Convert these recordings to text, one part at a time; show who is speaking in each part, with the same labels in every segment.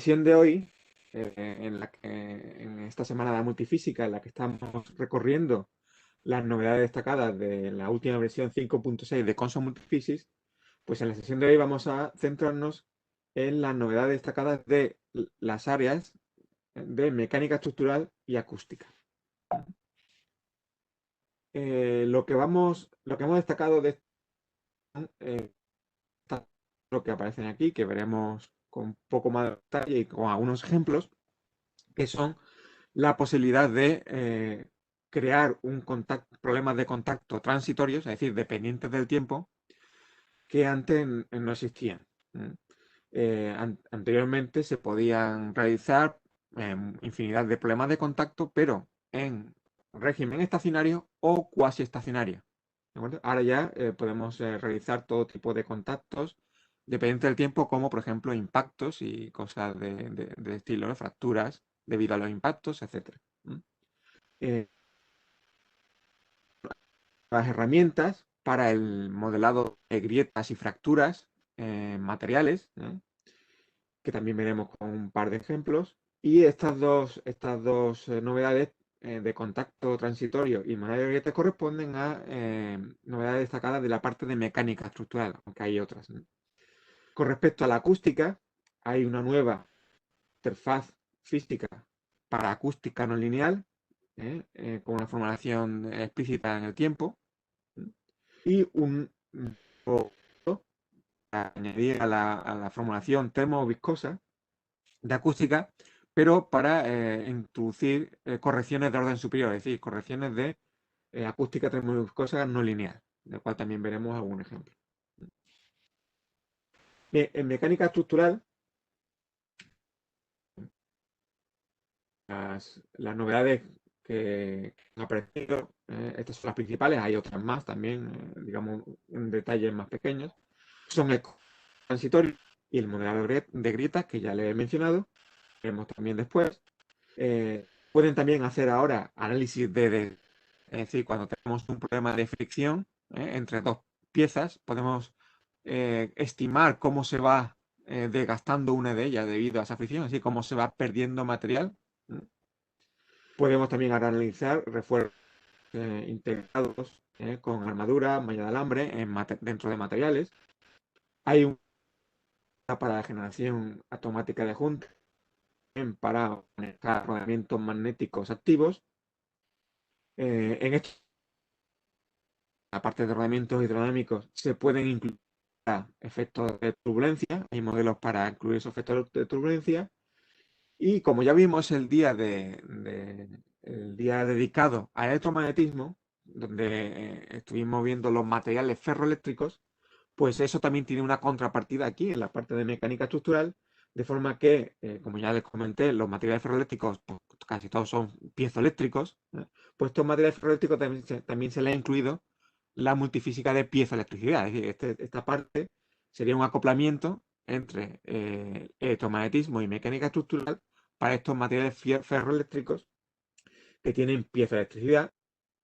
Speaker 1: sesión de hoy, en esta semana de la multifísica, en la que estamos recorriendo las novedades destacadas de la última versión 5.6 de Consul Multiphysics, pues en la sesión de hoy vamos a centrarnos en las novedades destacadas de las áreas de mecánica estructural y acústica. Lo que hemos destacado de lo que aparecen aquí, que veremos con un poco más de detalle y con algunos ejemplos, que son la posibilidad de crear problemas de contacto transitorios, es decir, dependientes del tiempo, que antes no existían. Anteriormente se podían realizar infinidad de problemas de contacto, pero en régimen estacionario o cuasi estacionario. Ahora ya podemos realizar todo tipo de contactos dependiente del tiempo, como por ejemplo impactos y cosas de estilo, ¿no? Fracturas debido a los impactos, etc. Las herramientas para el modelado de grietas y fracturas materiales, que también veremos con un par de ejemplos. Y estas dos novedades de contacto transitorio y modelo de grietas corresponden a novedades destacadas de la parte de mecánica estructural, aunque hay otras, ¿no? Con respecto a la acústica, hay una nueva interfaz física para acústica no lineal, con una formulación explícita en el tiempo, y un para añadir a la formulación termoviscosa de acústica, pero para introducir correcciones de orden superior, es decir, correcciones de acústica termoviscosa no lineal, del cual también veremos algún ejemplo. Bien, en mecánica estructural, las novedades que han aparecido, estas son las principales, hay otras más también, digamos, en detalles más pequeños, son el transitorio y el modelado de grietas, que ya le he mencionado, veremos también después. Pueden también hacer ahora análisis es decir, cuando tenemos un problema de fricción entre dos piezas, podemos estimar cómo se va desgastando una de ellas debido a esa fricción, así como se va perdiendo material. Podemos también ahora analizar refuerzos integrados con armadura, malla de alambre dentro de materiales. Hay una para la generación automática de junta para conectar rodamientos magnéticos activos. En esto, aparte de rodamientos hidrodinámicos, se pueden incluir efectos de turbulencia. Hay modelos para incluir esos efectos de turbulencia. Y como ya vimos el día dedicado al electromagnetismo, donde estuvimos viendo los materiales ferroeléctricos, pues eso también tiene una contrapartida aquí en la parte de mecánica estructural, de forma que, como ya les comenté, los materiales ferroeléctricos pues, casi todos son piezoeléctricos, pues estos materiales ferroeléctricos también se les ha incluido la multifísica de piezoelectricidad. Es decir, esta parte sería un acoplamiento entre electromagnetismo y mecánica estructural para estos materiales ferroeléctricos que tienen piezoelectricidad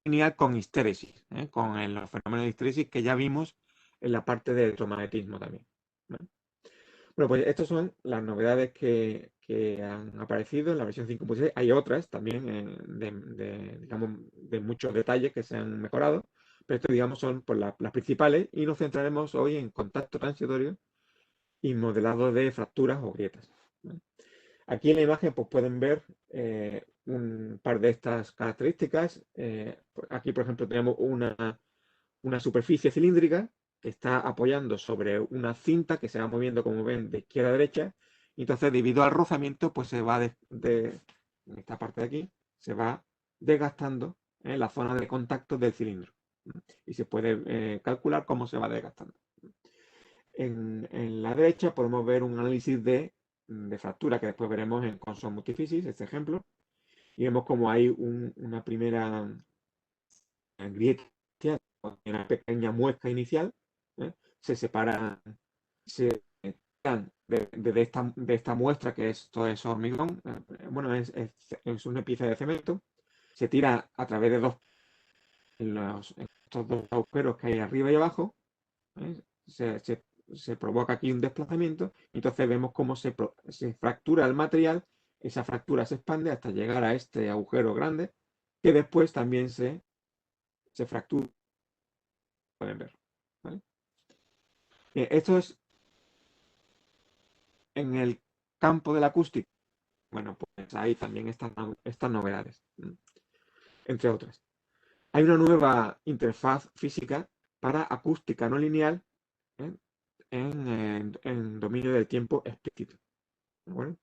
Speaker 1: lineal con histéresis, con los fenómenos de histéresis que ya vimos en la parte de electromagnetismo también, ¿vale? Bueno, pues estas son las novedades que han aparecido en la versión 5.6. Hay otras también digamos, de muchos detalles que se han mejorado, pero estas, digamos, son pues, las principales y nos centraremos hoy en contacto transitorio y modelado de fracturas o grietas, ¿vale? Aquí en la imagen pues, pueden ver un par de estas características. Aquí, por ejemplo, tenemos una superficie cilíndrica que está apoyando sobre una cinta que se va moviendo, como ven, de izquierda a derecha. Y entonces, debido al rozamiento, pues se va en esta parte de aquí, se va desgastando en la zona de contacto del cilindro. Y se puede calcular cómo se va desgastando. En la derecha podemos ver un análisis de fractura que después veremos en Consul Multiphysics, este ejemplo. Y vemos como hay una primera grieta, una pequeña muesca inicial, se separan, se separan de esta muestra, que esto es hormigón, bueno, es una pieza de cemento, se tira a través de estos dos agujeros que hay arriba y abajo, se se provoca aquí un desplazamiento, y entonces vemos cómo se fractura el material, esa fractura se expande hasta llegar a este agujero grande, que después también se fractura, pueden ver. ¿Vale? Esto es en el campo de la acústica. Bueno, pues ahí también están estas novedades, entre otras. Hay una nueva interfaz física para acústica no lineal, ¿eh? en dominio del tiempo explícito. ¿De acuerdo?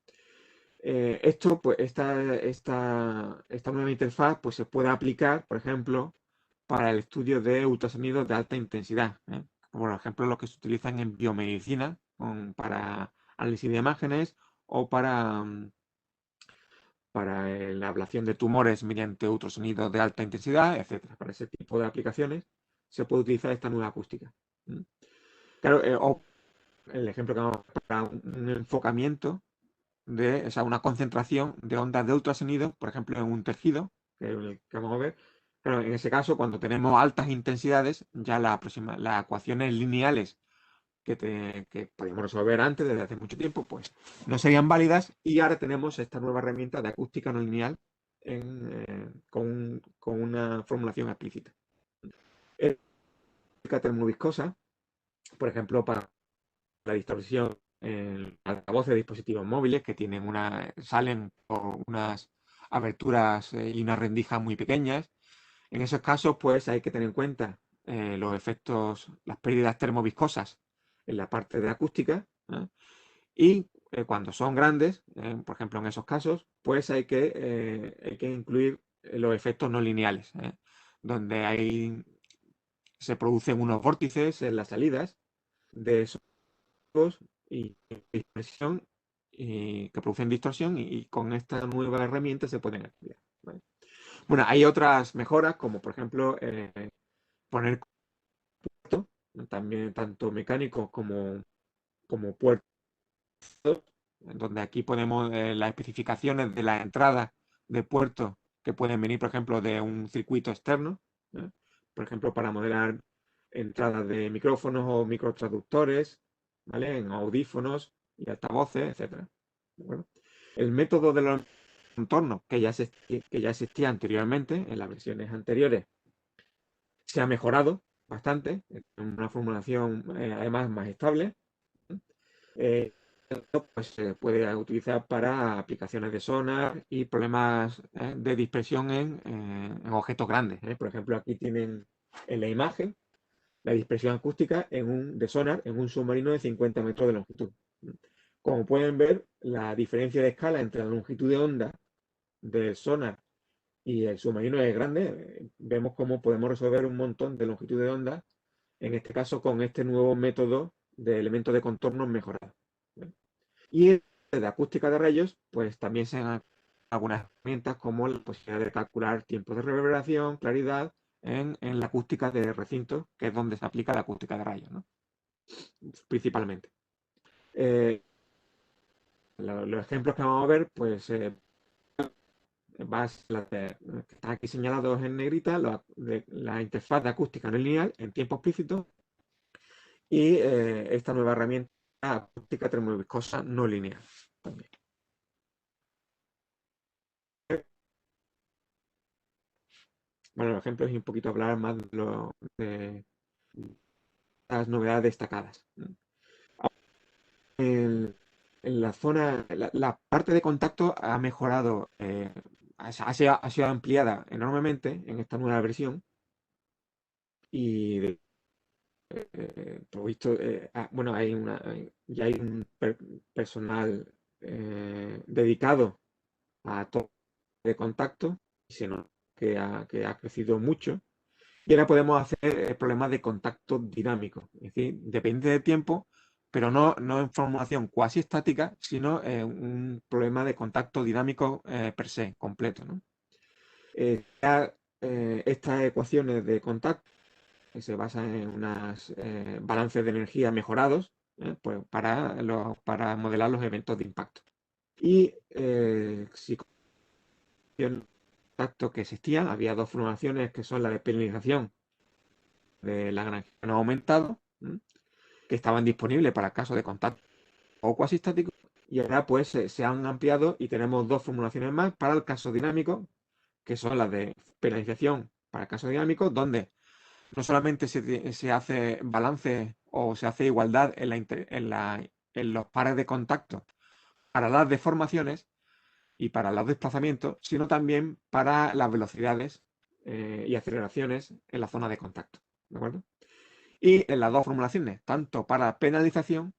Speaker 1: Esto, pues, esta nueva interfaz pues, se puede aplicar, por ejemplo, para el estudio de ultrasonidos de alta intensidad, por ejemplo, lo que se utilizan en biomedicina para análisis de imágenes o para la ablación de tumores mediante ultrasonidos de alta intensidad, etcétera. Para ese tipo de aplicaciones se puede utilizar esta nueva acústica. Claro, o el ejemplo que vamos a para un enfocamiento o sea, una concentración de ondas de ultrasonido, por ejemplo, en un tejido, que es el que vamos a ver. Pero en ese caso, cuando tenemos altas intensidades, ya las ecuaciones lineales que podíamos resolver antes, desde hace mucho tiempo, pues no serían válidas, y ahora tenemos esta nueva herramienta de acústica no lineal con una formulación explícita. La termoviscosa, por ejemplo, para la distorsión en altavoces de dispositivos móviles que salen por unas aberturas y unas rendijas muy pequeñas. En esos casos, pues hay que tener en cuenta los efectos, las pérdidas termoviscosas en la parte de acústica, y cuando son grandes, por ejemplo en esos casos, pues hay que incluir los efectos no lineales, donde se producen unos vórtices en las salidas de esos y dispersión que producen distorsión, y con esta nueva herramienta se pueden estudiar. ¿Vale? Bueno, hay otras mejoras, como por ejemplo poner puertos, también tanto mecánicos como puertos, donde aquí ponemos las especificaciones de la entrada de puertos que pueden venir, por ejemplo, de un circuito externo, por ejemplo, para modelar entradas de micrófonos o microtransductores, ¿vale? En audífonos y altavoces, etcétera. Bueno, el método de los contornos que ya existía anteriormente en las versiones anteriores se ha mejorado bastante, en una formulación además más estable. Eh, pues se puede utilizar para aplicaciones de sonar y problemas de dispersión en objetos grandes. Por ejemplo, aquí tienen en la imagen la dispersión acústica de sonar en un submarino de 50 metros de longitud. Como pueden ver, la diferencia de escala entre la longitud de onda del sonar y el submarino es grande. Vemos cómo podemos resolver un montón de longitud de onda, en este caso con este nuevo método de elementos de contorno mejorado. Y de acústica de rayos, pues también se han algunas herramientas como la posibilidad de calcular tiempos de reverberación, claridad en la acústica de recintos, que es donde se aplica la acústica de rayos, ¿no? Principalmente. Los ejemplos que vamos a ver, pues que están aquí señalados en negrita, la interfaz de acústica no lineal en tiempo explícito, y esta nueva herramienta acústica termoviscosa no lineal también. Bueno, el ejemplo es un poquito hablar más de las novedades destacadas. En la zona, la parte de contacto ha mejorado, ha sido ampliada enormemente en esta nueva versión, y por lo visto, bueno, ya hay un personal dedicado a todo de contacto, y se nota que ha crecido mucho. Y ahora podemos hacer problemas de contacto dinámico, es decir, depende del tiempo, pero no en formulación cuasi estática, sino un problema de contacto dinámico per se, completo, ¿no? Estas ecuaciones de contacto que se basan en unos balances de energía mejorados, pues para modelar los eventos de impacto. Y si contacto que existían, había dos formulaciones que son la de penalización de Lagrangiano aumentado, que estaban disponibles para el caso de contacto o cuasi estático, y ahora pues se han ampliado y tenemos dos formulaciones más para el caso dinámico, que son las de penalización para el caso dinámico, donde no solamente se hace balance o se hace igualdad en los pares de contacto para las deformaciones y para los desplazamientos, sino también para las velocidades y aceleraciones en la zona de contacto. ¿De acuerdo? Y en las dos formulaciones, tanto para penalización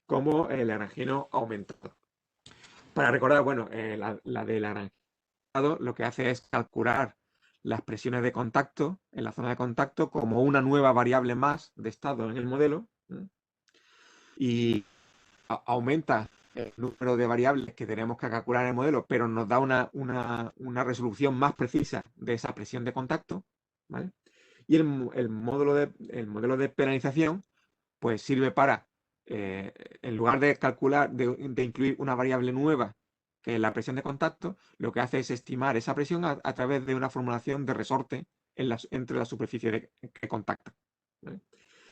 Speaker 1: como el Lagrangiano aumentado. Para recordar, bueno, la del Lagrangiano lo que hace es calcular las presiones de contacto en la zona de contacto como una nueva variable más de estado en el modelo, y aumenta el número de variables que tenemos que calcular en el modelo, pero nos da una resolución más precisa de esa presión de contacto, ¿vale? Y el modelo de penalización pues sirve para, en lugar de calcular, de incluir una variable nueva, que es la presión de contacto, lo que hace es estimar esa presión a través de una formulación de resorte entre la superficie que contacta, ¿vale?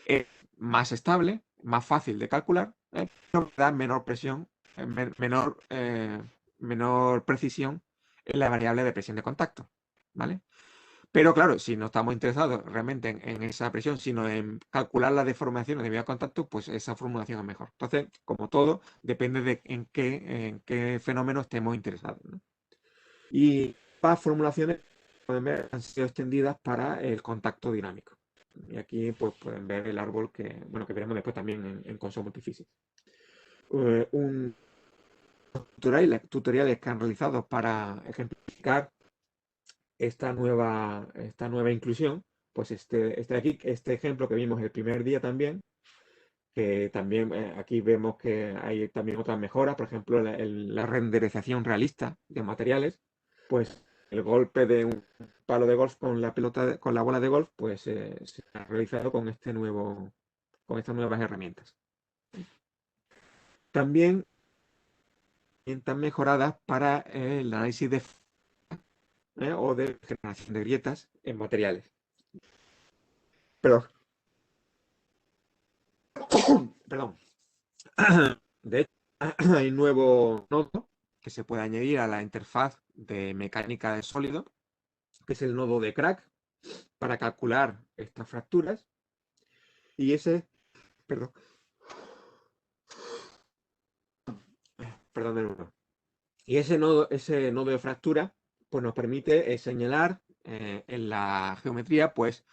Speaker 1: Es más estable, más fácil de calcular, pero da menor presión, menor precisión en la variable de presión de contacto, ¿vale? Pero claro, si no estamos interesados realmente en esa presión, sino en calcular las deformaciones debido al contacto, pues esa formulación es mejor. Entonces, como todo, depende de en qué fenómeno estemos interesados, ¿no? Y las formulaciones, pueden ver, han sido extendidas para el contacto dinámico. Y aquí pues, pueden ver el árbol que veremos después también en Console Multiphysics. Un tutoriales que han realizado para ejemplificar esta nueva inclusión, pues este ejemplo que vimos el primer día también, que también aquí vemos que hay también otras mejoras, por ejemplo, la renderización realista de materiales, pues el golpe de un palo de golf con la pelota, con la bola de golf, pues se ha realizado con con estas nuevas herramientas. También están mejoradas para el análisis de o de generación de grietas en materiales. Pero, perdón, de hecho, hay un nuevo nodo que se puede añadir a la interfaz de mecánica de sólido, que es el nodo de crack, para calcular estas fracturas. Y perdón, perdón de nuevo. Y ese nodo de fractura, pues nos permite señalar en la geometría, pues,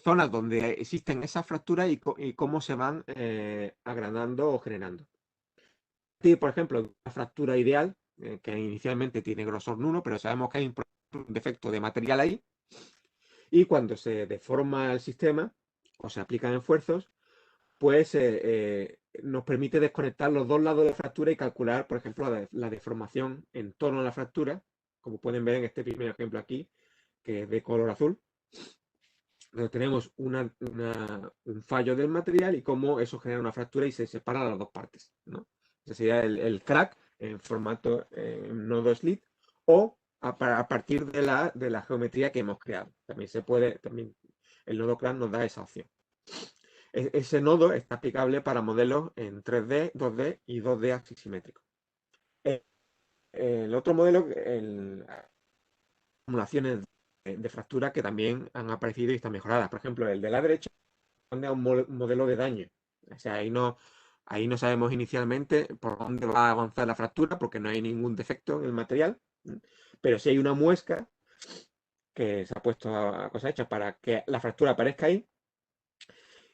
Speaker 1: zonas donde existen esas fracturas y cómo se van agrandando o generando. Por ejemplo, una fractura ideal, que inicialmente tiene grosor nulo, pero sabemos que hay un defecto de material ahí, y cuando se deforma el sistema o se aplican esfuerzos, pues nos permite desconectar los dos lados de la fractura y calcular, por ejemplo, la deformación en torno a la fractura, como pueden ver en este primer ejemplo aquí, que es de color azul, donde tenemos un fallo del material y cómo eso genera una fractura y se separa las dos partes, ¿no? Ese sería el crack en formato nodo slit, o a partir de la geometría que hemos creado. También el nodo crack nos da esa opción. Ese nodo está aplicable para modelos en 3D, 2D y 2D axisimétrico. El otro modelo, simulaciones de fractura que también han aparecido y están mejoradas. Por ejemplo, el de la derecha responde a un modelo de daño. O sea, ahí no sabemos inicialmente por dónde va a avanzar la fractura porque no hay ningún defecto en el material, pero sí hay una muesca que se ha puesto a cosa hecha para que la fractura aparezca ahí.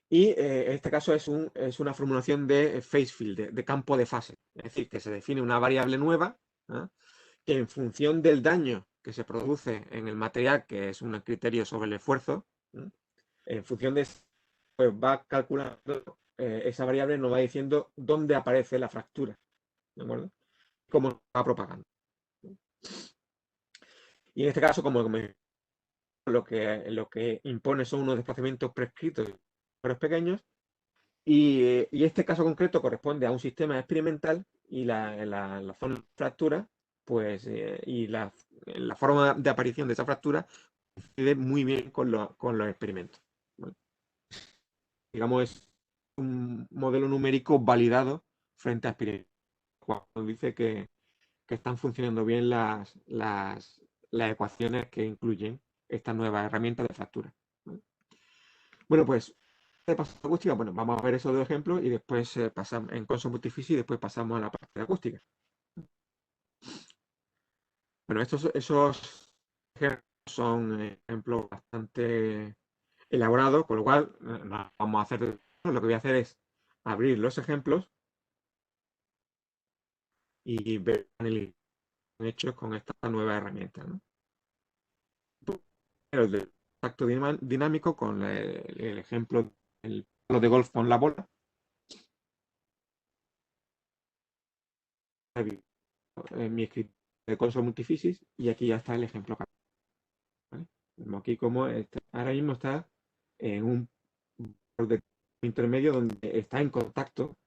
Speaker 1: Y en este caso es una formulación de phase field, de campo de fase. Es decir, que se define una variable nueva, ¿eh?, que en función del daño que se produce en el material, que es un criterio sobre el esfuerzo, ¿eh?, en función de eso, pues va calculando, esa variable nos va diciendo dónde aparece la fractura, ¿de acuerdo? Cómo va propagando. Y en este caso, como lo que impone son unos desplazamientos prescritos pequeños. Y este caso concreto corresponde a un sistema experimental y la zona de fractura, pues, y la forma de aparición de esa fractura coincide muy bien con los experimentos, ¿vale? Digamos, un modelo numérico validado frente a Spirit, cuando dice que están funcionando bien las ecuaciones que incluyen esta nueva herramienta de factura. Bueno, pues de paso acústica, bueno, vamos a ver esos dos ejemplos y después pasamos en Console Multifici y después pasamos a la parte de acústica. Bueno, esos ejemplos son ejemplos bastante elaborados, con lo cual no vamos a hacer. Lo que voy a hacer es abrir los ejemplos y ver hechos con esta nueva herramienta, ¿no? Pero el de contacto dinámico con el ejemplo del palo de golf con la bola. En mi escritorio de Console Multificis y aquí ya está el ejemplo. ¿Vale? Vemos aquí como ahora mismo está en un borde intermedio donde está en contacto,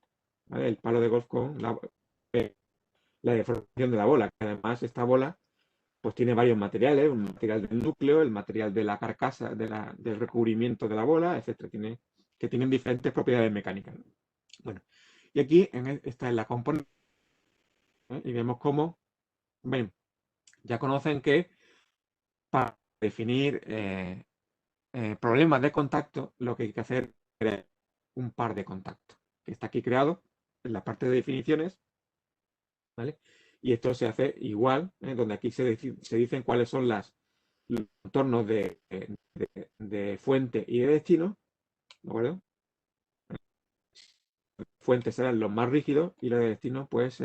Speaker 1: ¿vale? El palo de golf con la deformación de la bola, que además esta bola pues tiene varios materiales, un material del núcleo, el material de la carcasa, del recubrimiento de la bola, etcétera, que tienen diferentes propiedades mecánicas. Bueno, y aquí está en la componente, ¿eh? Y vemos cómo, ven, ya conocen que para definir problemas de contacto, lo que hay que hacer es crear un par de contactos, que está aquí creado en la parte de definiciones, ¿vale? Y esto se hace igual, donde aquí se dicen cuáles son los entornos de fuente y de destino, ¿de acuerdo? Fuentes serán los más rígidos y los de destino, pues,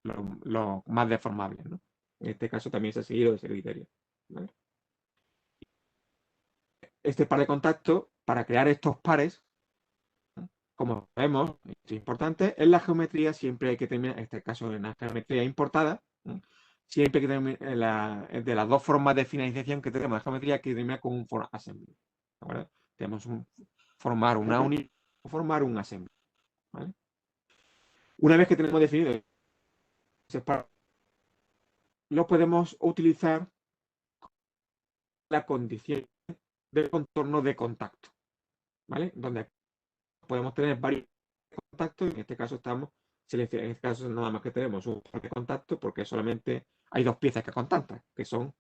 Speaker 1: los más deformables, ¿no? En este caso también se ha seguido ese criterio, ¿vale? Este par de contactos, para crear estos pares, como vemos, es importante, en la geometría siempre hay que terminar, en este caso en la geometría importada, siempre hay que terminar, de las dos formas de finalización que tenemos en la geometría, que termina con un for assembly, ¿vale? Tenemos formar una unidad o formar un assembly, ¿vale? Una vez que tenemos definido ese par, lo podemos utilizar la condición del contorno de contacto, ¿vale? Donde podemos tener varios contactos, en este caso estamos seleccionando, en este caso nada más que tenemos un par de contactos porque solamente hay dos piezas que contactan, que son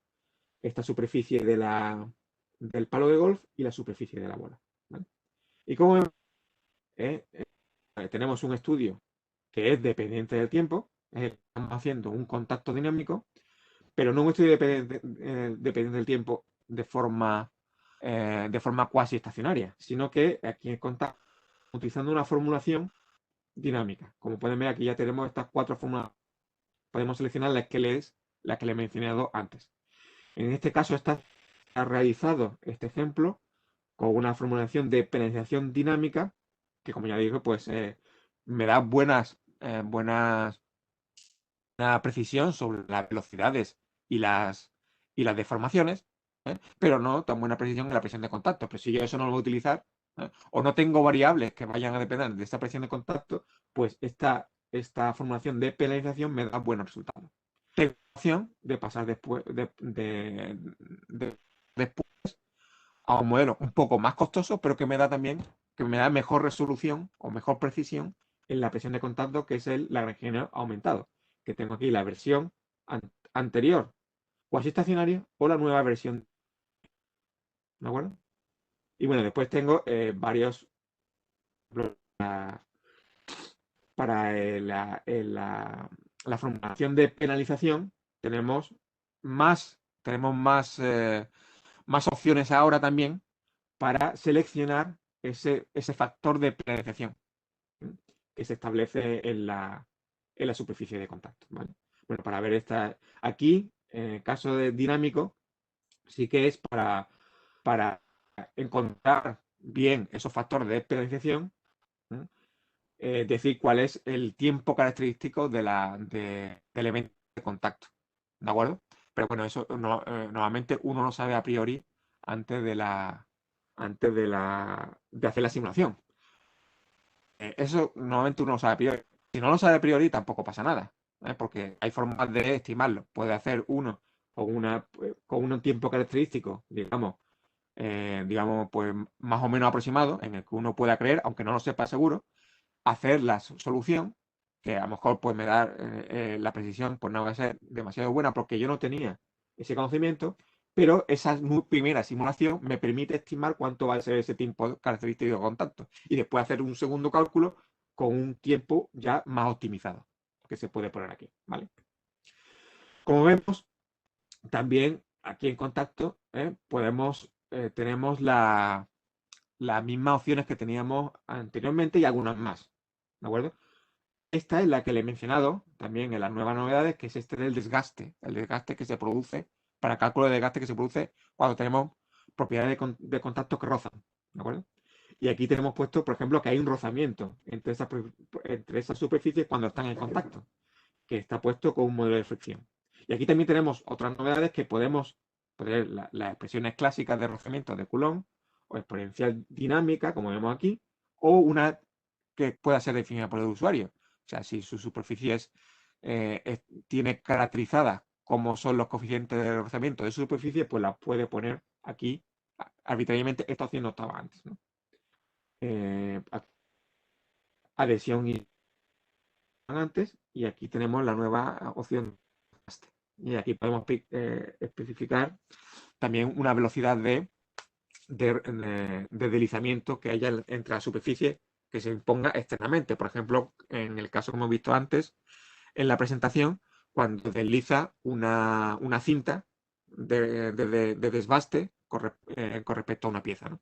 Speaker 1: esta superficie del palo de golf y la superficie de la bola, ¿vale? Y como tenemos un estudio que es dependiente del tiempo, estamos haciendo un contacto dinámico, pero no un estudio dependiente del tiempo de forma cuasi estacionaria, sino que aquí en contacto utilizando una formulación dinámica. Como pueden ver, aquí ya tenemos estas cuatro fórmulas. Podemos seleccionar las que les he mencionado antes. En este caso está realizado este ejemplo con una formulación de penalización dinámica que, como ya dije, pues me da buena precisión sobre las velocidades y las deformaciones, pero no tan buena precisión en la presión de contacto. Pero si yo eso no lo voy a utilizar, o no tengo variables que vayan a depender de esta presión de contacto, pues esta formulación de penalización me da buenos resultados. Tengo la opción de pasar después a un modelo un poco más costoso, pero que me da mejor resolución o mejor precisión en la presión de contacto, que es el Lagrangiano aumentado, que tengo aquí la versión anterior cuasi estacionaria o la nueva versión, ¿de acuerdo? Y bueno, después tengo varios para la formulación de penalización. Tenemos más opciones ahora también para seleccionar ese factor de penalización que se establece en la superficie de contacto, ¿vale? Bueno, para ver aquí, en el caso de dinámico, sí que es para encontrar bien esos factores de penalización, decir cuál es el tiempo característico del evento de contacto, ¿de acuerdo? Pero bueno, eso normalmente uno lo sabe a priori antes de hacer la simulación. Eso normalmente uno lo sabe a priori. Si no lo sabe a priori, tampoco pasa nada, porque hay formas de estimarlo. Puede hacer uno con un tiempo característico, digamos, digamos, pues más o menos aproximado, en el que uno pueda creer, aunque no lo sepa seguro, hacer la solución, que a lo mejor pues me da la precisión, pues no va a ser demasiado buena porque yo no tenía ese conocimiento, pero esa primera simulación me permite estimar cuánto va a ser ese tiempo característico de contacto y después hacer un segundo cálculo con un tiempo ya más optimizado, que se puede poner aquí, ¿vale? Como vemos, también aquí en contacto tenemos las mismas opciones que teníamos anteriormente y algunas más, ¿de acuerdo? Esta es la que le he mencionado también en las nuevas novedades, que es este del desgaste, el desgaste que se produce, para cálculo de desgaste que se produce cuando tenemos propiedades de contacto que rozan, ¿de acuerdo? Y aquí tenemos puesto, por ejemplo, que hay un rozamiento entre esas superficies cuando están en contacto, que está puesto con un modelo de fricción. Y aquí también tenemos otras novedades que podemos poner las expresiones clásicas de rozamiento de Coulomb, o exponencial dinámica, como vemos aquí, o una que pueda ser definida por el usuario. O sea, si su superficie tiene caracterizadas como son los coeficientes de rozamiento de su superficie, pues las puede poner aquí arbitrariamente. Esta opción no estaba antes, ¿no? Adhesión y antes, y aquí tenemos la nueva opción. Y aquí podemos especificar también una velocidad de deslizamiento que haya entre la superficie que se imponga externamente. Por ejemplo, en el caso que hemos visto antes, en la presentación, cuando desliza una cinta de desbaste con respecto a una pieza, ¿no?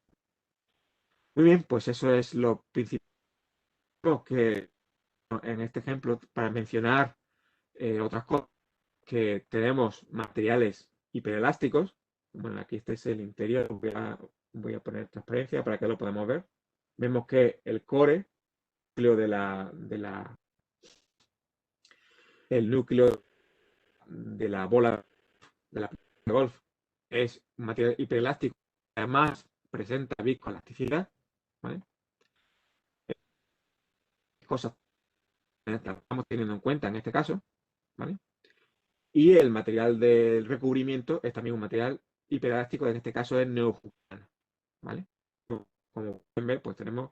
Speaker 1: Muy bien, pues eso es lo principal que en este ejemplo, para mencionar otras cosas, que tenemos materiales hiperelásticos. Bueno, aquí este es el interior, voy a poner transparencia para que lo podamos ver. Vemos que el core, el núcleo de la bola de la de golf es un material hiperelástico, además presenta viscoelasticidad, ¿vale? Cosas que estamos teniendo en cuenta en este caso, ¿vale? Y el material del recubrimiento es también un material hiperelástico, en este caso es neofucano, ¿vale? Como pueden ver, pues tenemos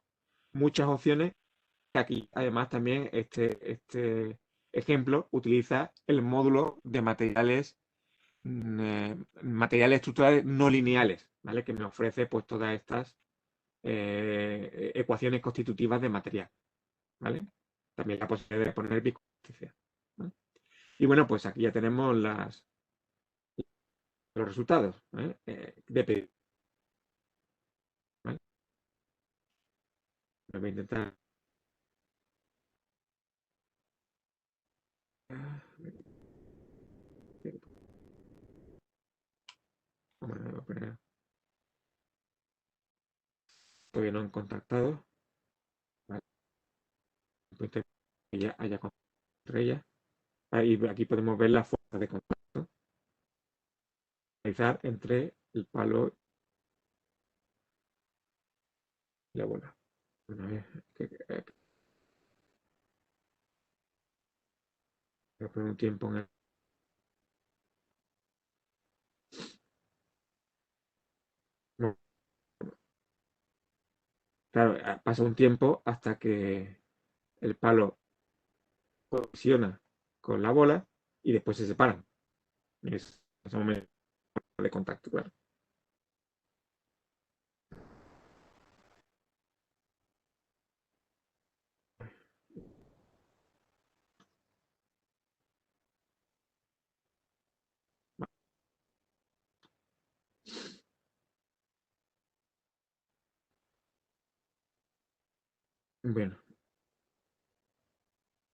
Speaker 1: muchas opciones. Aquí, además, también este ejemplo utiliza el módulo de materiales estructurales no lineales, ¿vale? Que me ofrece pues todas estas ecuaciones constitutivas de material, ¿vale? También la posibilidad de poner viscoelasticidad, ¿vale? Y bueno, pues aquí ya tenemos los resultados, de pedir, ¿vale? Voy a intentar. Bueno, todavía no han contactado, ¿vale? Pues que ya haya contactado entre ellas. Ahí, aquí podemos ver la fuerza de contacto realizar entre el palo y la bola. Una vez que por un tiempo en el, no, claro, pasa un tiempo hasta que el palo colisiona con la bola y después se separan. Es ese momento de contacto, claro. Bueno,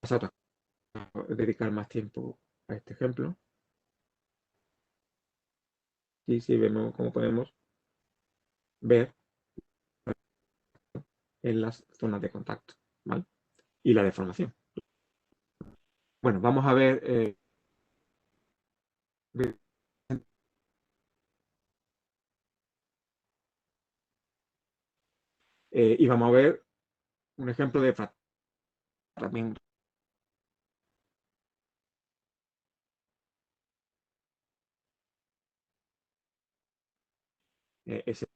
Speaker 1: pasa otra cosa, dedicar más tiempo a este ejemplo. Y si vemos cómo podemos ver en las zonas de contacto, ¿vale? Y la deformación. Bueno, vamos a ver y vamos a ver un ejemplo de fractura. Ese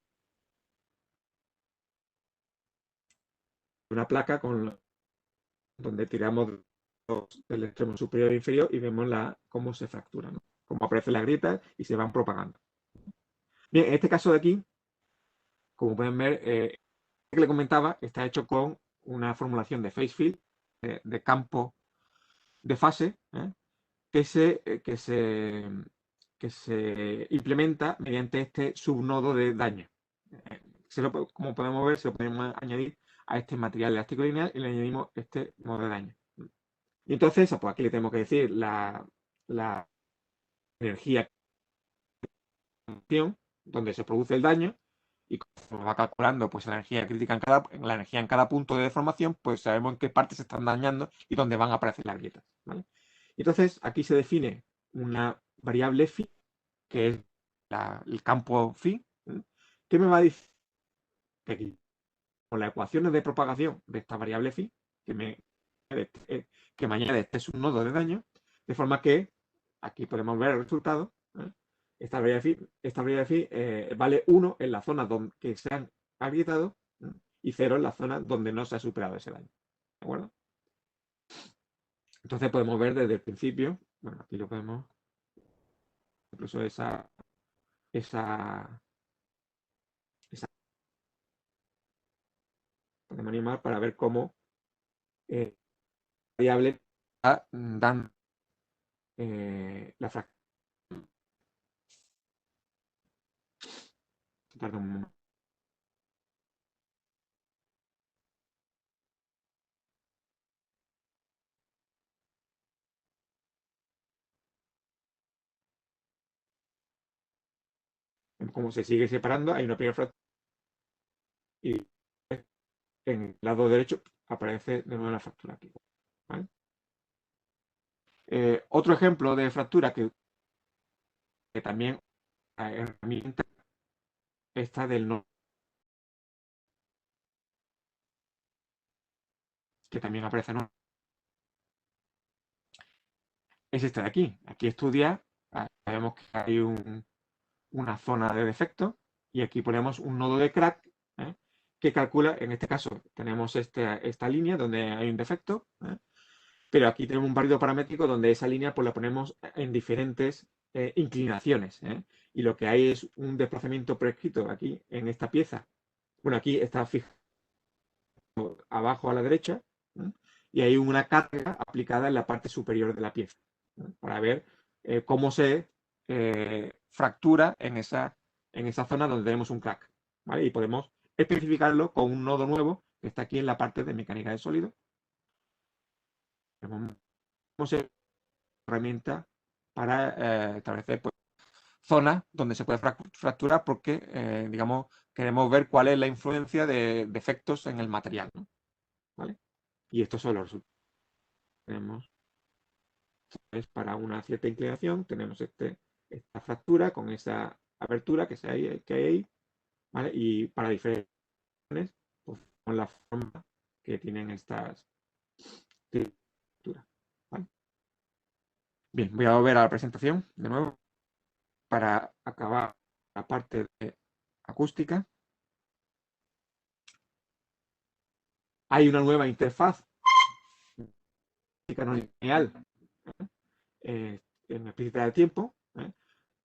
Speaker 1: una placa donde tiramos del extremo superior e inferior y vemos cómo se fractura, ¿no? Cómo aparecen las grietas y se van propagando. Bien, en este caso de aquí, como pueden ver, que le comentaba, está hecho con una formulación de phase field, de campo de fase, que se implementa mediante este subnodo de daño. Como podemos ver, se lo podemos añadir a este material elástico lineal y le añadimos este modo de daño. Y entonces, pues aquí le tenemos que decir la energía donde se produce el daño, y como va calculando pues la energía crítica la energía en cada punto de deformación, pues sabemos en qué partes se están dañando y dónde van a aparecer las grietas, ¿vale? Entonces, aquí se define una variable phi, que es el campo phi, que me va a decir que aquí, con las ecuaciones de propagación de esta variable phi, que me añade este subnodo de daño, de forma que aquí podemos ver el resultado. Esta variable phi vale 1 en la zona donde que se han agrietado y 0 en la zona donde no se ha superado ese daño. ¿De acuerdo? Entonces podemos ver desde el principio, bueno, aquí lo podemos, incluso esa podemos animar para ver cómo variable dan la fracción. Perdón. Como se sigue separando, hay una primera fracción y en el lado derecho aparece de nuevo la fractura aquí. ¿Vale? Otro ejemplo de fractura que también herramienta esta del no, que también aparece no, es esta de aquí. Aquí estudia, sabemos que hay una zona de defecto y aquí ponemos un nodo de crack que calcula, en este caso tenemos esta línea donde hay un defecto, pero aquí tenemos un barrido paramétrico donde esa línea pues la ponemos en diferentes inclinaciones, y lo que hay es un desplazamiento prescrito aquí en esta pieza. Bueno, aquí está fijado abajo a la derecha, y hay una carga aplicada en la parte superior de la pieza, para ver cómo se fractura en esa zona donde tenemos un crack, ¿vale? Y podemos especificarlo con un nodo nuevo que está aquí en la parte de mecánica de sólidos. Vamos a herramienta para establecer pues, zonas donde se puede fracturar porque, digamos, queremos ver cuál es la influencia de defectos en el material, ¿no? ¿Vale? Y estos son los resultados. Tenemos para una cierta inclinación, tenemos esta fractura con esa apertura que hay ahí, ¿vale? Y para diferentes, pues, con la forma que tienen estas estructuras, ¿vale? Bien, voy a volver a la presentación de nuevo para acabar la parte de acústica. Hay una nueva interfaz no lineal en explícita de tiempo,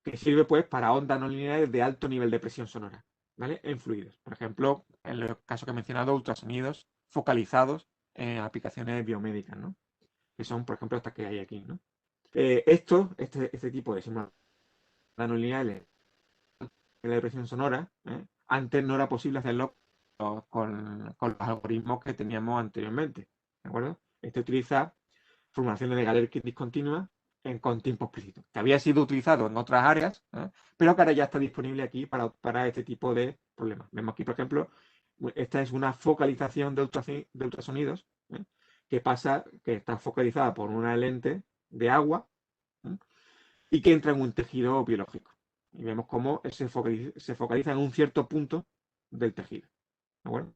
Speaker 1: que sirve pues para ondas no lineales de alto nivel de presión sonora, ¿vale? En fluidos. Por ejemplo, en el caso que he mencionado, ultrasonidos focalizados en aplicaciones biomédicas, ¿no? Que son, por ejemplo, estas que hay aquí, ¿no? Este tipo de simulaciones no lineales de presión sonora, antes no era posible hacerlo con los algoritmos que teníamos anteriormente, ¿de acuerdo? Este utiliza formulaciones de Galerkin discontinuas con tiempo explícito, que había sido utilizado en otras áreas, pero que ahora ya está disponible aquí para este tipo de problemas. Vemos aquí, por ejemplo, esta es una focalización de ultrasonidos que está focalizada por una lente de agua y que entra en un tejido biológico. Y vemos cómo se focaliza en un cierto punto del tejido. ¿De acuerdo?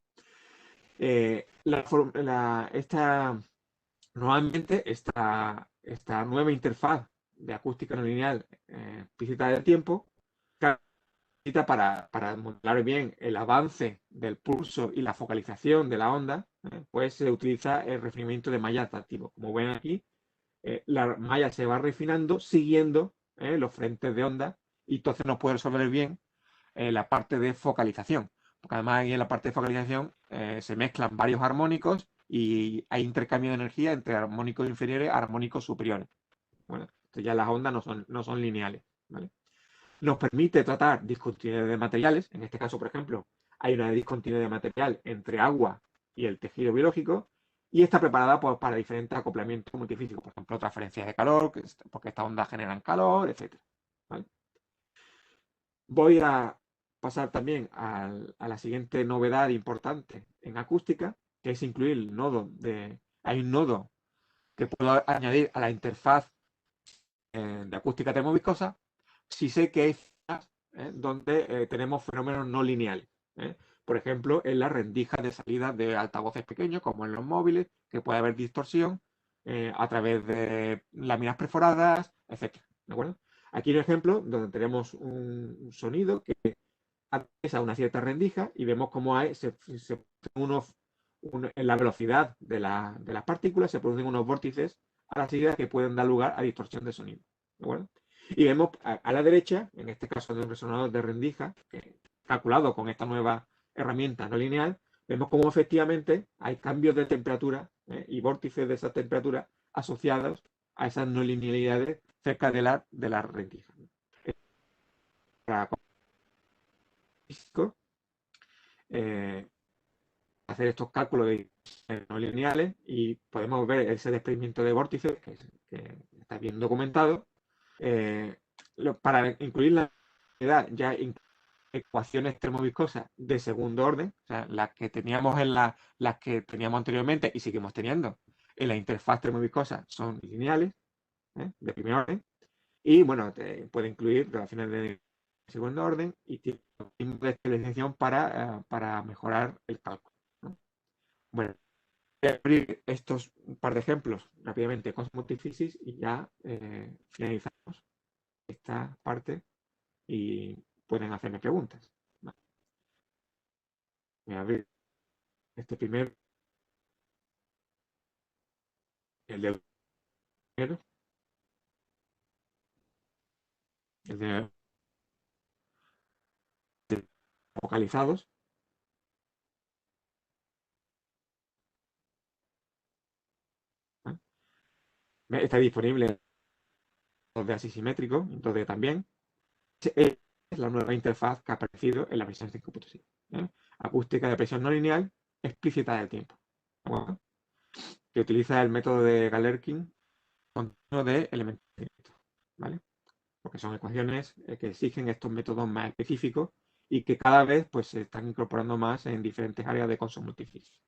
Speaker 1: Nuevamente, esta nueva interfaz de acústica no lineal explícita del tiempo para modelar bien el avance del pulso y la focalización de la onda, pues se utiliza el refinamiento de malla adaptativo. Como ven aquí, la malla se va refinando siguiendo los frentes de onda y entonces nos puede resolver bien la parte de focalización. Porque además ahí en la parte de focalización se mezclan varios armónicos y hay intercambio de energía entre armónicos inferiores y armónicos superiores. Bueno, entonces ya las ondas no son lineales. ¿Vale? Nos permite tratar discontinuidad de materiales. En este caso, por ejemplo, hay una discontinuidad de material entre agua y el tejido biológico y está preparada pues, para diferentes acoplamientos multifísicos, por ejemplo, transferencias de calor, porque estas ondas generan calor, etc. ¿Vale? Voy a pasar también a la siguiente novedad importante en acústica, que es incluir el nodo de... Hay un nodo que puedo añadir a la interfaz de acústica termoviscosa si sé que hay zonas donde tenemos fenómenos no lineales. ¿eh? Por ejemplo, en las rendijas de salida de altavoces pequeños, como en los móviles, que puede haber distorsión a través de láminas perforadas, etc. ¿De acuerdo? Aquí hay un ejemplo donde tenemos un sonido que atraviesa una cierta rendija y vemos cómo hay, en la velocidad de las partículas se producen unos vórtices a la salida que pueden dar lugar a distorsión de sonido. ¿De acuerdo? Y vemos a la derecha, en este caso de un resonador de rendija, calculado con esta nueva herramienta no lineal, vemos cómo efectivamente hay cambios de temperatura y vórtices de esa temperatura asociados a esas no linealidades cerca de la rendija. Para físico, hacer estos cálculos de no lineales y podemos ver ese desprendimiento de vórtices que está bien documentado. Para incluir la unidad ya ecuaciones termoviscosas de segundo orden, o sea, las que teníamos las que teníamos anteriormente y seguimos teniendo en la interfaz termoviscosa son lineales, de primer orden, y bueno, puede incluir relaciones de segundo orden y tiene de estabilización para mejorar el cálculo. ¿no? Bueno, voy a abrir estos par de ejemplos rápidamente con multifisis y ya finalizamos esta parte y pueden hacerme preguntas. Vale. Voy a abrir este primero, el de primero, el de focalizados. ¿vale? Está disponible en 2D asisimétrico, en 2D también. Es la nueva interfaz que ha aparecido en la versión 5.7. Acústica de presión no lineal explícita del tiempo. ¿vale? Que utiliza el método de Galerkin continuo de elementos finitos. ¿Vale? Porque son ecuaciones que exigen estos métodos más específicos y que cada vez pues, se están incorporando más en diferentes áreas de consumo multifisis.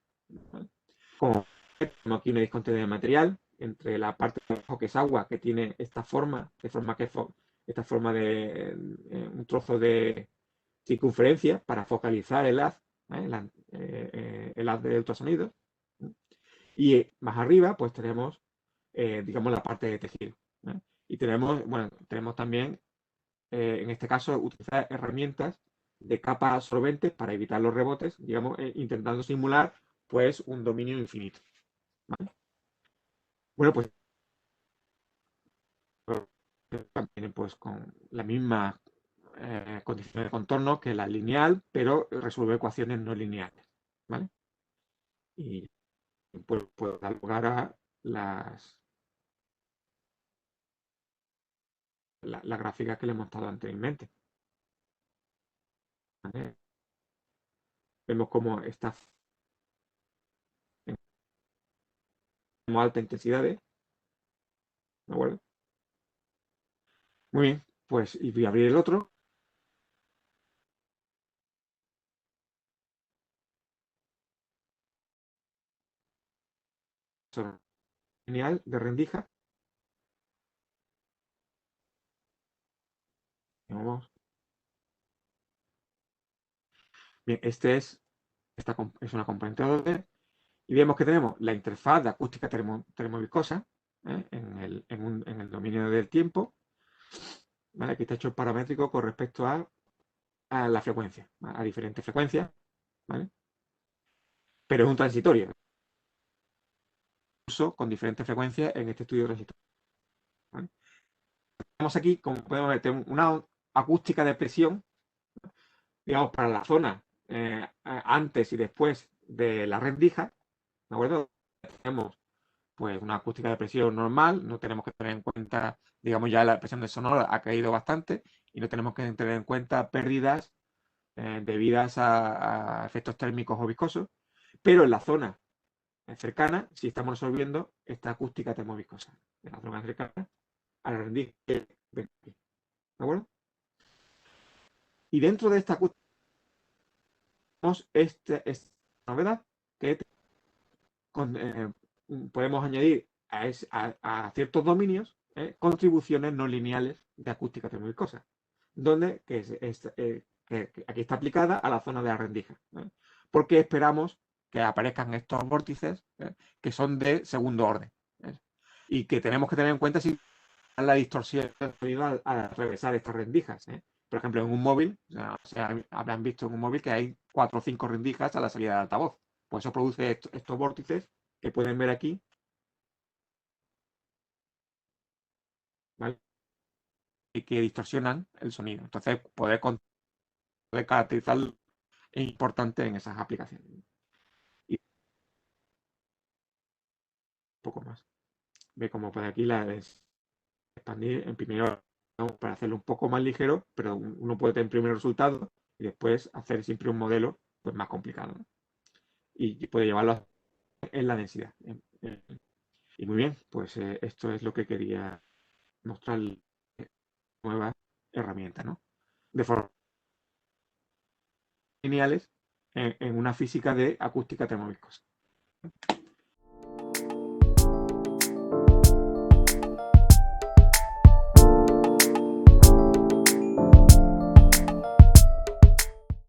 Speaker 1: ¿vale? Como tenemos aquí una discontinuidad de material entre la parte de abajo que es agua, que tiene esta forma esta forma de un trozo de circunferencia para focalizar el haz, el haz de ultrasonido. Y más arriba, pues tenemos, digamos, la parte de tejido. Y tenemos también, en este caso, utilizar herramientas de capas absorbentes para evitar los rebotes, digamos, intentando simular, pues, un dominio infinito. ¿vale? Bueno, pues viene pues con la misma condición de contorno que la lineal, pero resuelve ecuaciones no lineales. ¿vale? Y pues puedo dar lugar a las gráficas que le he mostrado anteriormente. ¿vale? Vemos cómo está en alta intensidad. ¿De acuerdo? Muy bien, pues y voy a abrir el otro. Lineal de rendija. Vamos. Bien, es una componente 2D. Y vemos que tenemos la interfaz de acústica termoviscosa en el dominio del tiempo. ¿vale? Aquí está hecho el paramétrico con respecto a la frecuencia, a diferentes frecuencias. ¿vale? Pero es un transitorio. con diferentes frecuencias en este estudio de resistencia. ¿Vale? Tenemos aquí, como podemos ver, una acústica de presión, digamos, para la zona antes y después de la rendija, ¿de acuerdo? Tenemos pues una acústica de presión normal, no tenemos que tener en cuenta, digamos, ya la presión del sonoro ha caído bastante y no tenemos que tener en cuenta pérdidas debidas a efectos térmicos o viscosos, pero en la zona cercana sí estamos resolviendo esta acústica termoviscosa, en la zona cercana a la rendija. ¿De acuerdo? Y dentro de esta acústica tenemos esta novedad que podemos añadir a ciertos dominios contribuciones no lineales de acústica termoviscosa, donde que aquí está aplicada a la zona de la rendija, porque esperamos que aparezcan estos vórtices que son de segundo orden y que tenemos que tener en cuenta si la distorsión al atravesar estas rendijas. Por ejemplo, en un móvil, habrán visto en un móvil que hay 4 o 5 rendijas a la salida del altavoz. Pues eso produce estos vórtices que pueden ver aquí, ¿vale? Y que distorsionan el sonido. Entonces, poder caracterizarlo es importante en esas aplicaciones. Y un poco más. Ve como por aquí la expandir en primero, ¿no? Para hacerlo un poco más ligero, pero uno puede tener primero resultado y después hacer siempre un modelo pues, más complicado, ¿no? Y puede llevarlo en la densidad. Y muy bien, pues esto es lo que quería mostrar, nuevas herramientas, ¿no? De forma lineales en una física de acústica termoviscosa.